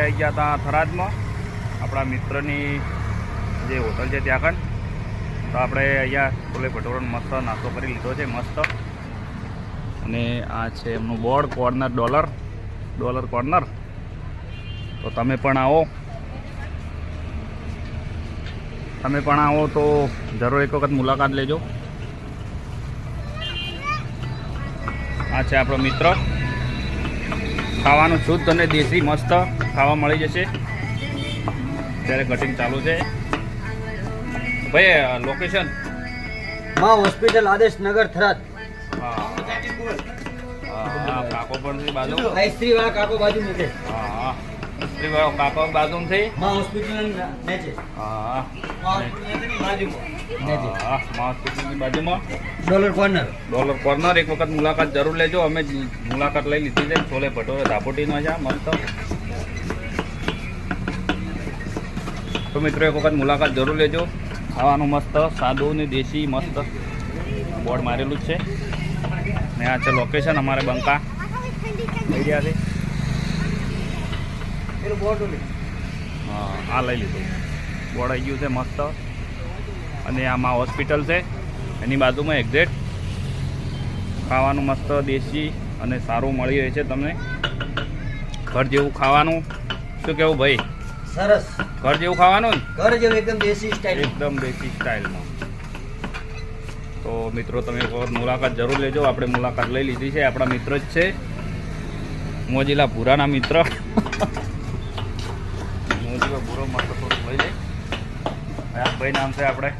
આવી ગયા હતા થરાદમાં આપણા મિત્રની જે હોટલ છે ત્યાં આગળ. તો આપણે અહીંયા છોલે ભટૂરાનો મસ્ત નાસ્તો કરી લીધો છે મસ્ત. અને આ છે એમનું બોર્ડ કોર્નર ડોલર કોર્નર. તો તમે પણ આવો તો જરૂર એક વખત મુલાકાત લેજો. આ છે આપણો મિત્ર. ખાવાનું શુદ્ધ અને દેશી મસ્ત ખાવા મળી જશે. અત્યારે કટિંગ ચાલુ છે ભાઈ. લોકેશન માં હોસ્પિટલ આદેશ નગર થરાદ. હા કાકો પણ છે બાજુ. આઈસ્ત્રી વાળા કાકો બાજુ મૂકે. હા સ્ત્રી વાળો કાકો બાજુ છે. માં હોસ્પિટલ નીચે. હા હોસ્પિટલની બાજુમાં ડોલર કોર્નર. એક વખત મુલાકાત જરૂર લેજો. અમે મુલાકાત લઈ લીધી છે. છોલે ભટૂરે ધાપોટીમાં છે મસ્ત. તો મિત્રો એક વખત મુલાકાત જરૂર લેજો. ખાવાનું મસ્ત સાદું ને દેશી મસ્ત બોર્ડ મારેલું જ છે. ને આ છે લોકેશન અમારે બંકા લઈ ગયા છે. હા આ લઈ લીધું બોર્ડ આવી ગયું છે મસ્ત. અને આમાં હોસ્પિટલ છે એની બાજુમાં એક્ઝેક્ટ. ખાવાનું મસ્ત દેશી અને સારું મળી રહે છે તમને. ઘર જેવું ખાવાનું. શું કેવું ભાઈ? સરસ. ઘર જેવું ખાવાનું ને? ઘર જેવું એકદમ દેશી સ્ટાઇલ. એકદમ દેશી સ્ટાઇલમાં. તો મિત્રો તમે એક વખત મુલાકાત જરૂર લેજો. આપણે મુલાકાત લઈ લીધી છે. આપણા મિત્ર જ છે મોજીલા ભૂરાના મિત્ર. મોજીલા ભૂરો મસ્ત થોડું લઈ લે. ભાઈ નામ છે આપણા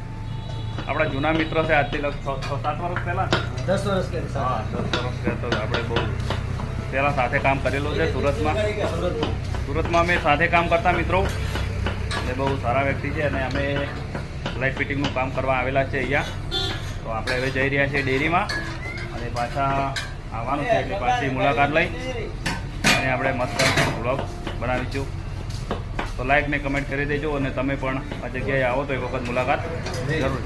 જૂના મિત્ર છે. આજથી 6-7 વર્ષ પહેલાં 10 વર્ષ કે. હા 10 વર્ષ પહેલાં તો આપણે બહુ પહેલાં સાથે કામ કરેલું છે સુરતમાં અમે સાથે કામ કરતા મિત્રો. એ બહુ સારા વ્યક્તિ છે. અને અમે લાઇટ ફિટિંગનું કામ કરવા આવેલા છે અહીંયા. તો આપણે હવે જઈ રહ્યા છીએ ડેરીમાં અને પાછા આવવાનું છે. એટલે પાછી મુલાકાત લઈ અને આપણે મસ્ત વ્લોગ બનાવીશું. તો લાઈક ને કમેન્ટ કરી દેજો. અને તમે પણ આ જગ્યાએ આવો તો એક વખત મુલાકાત જરૂર.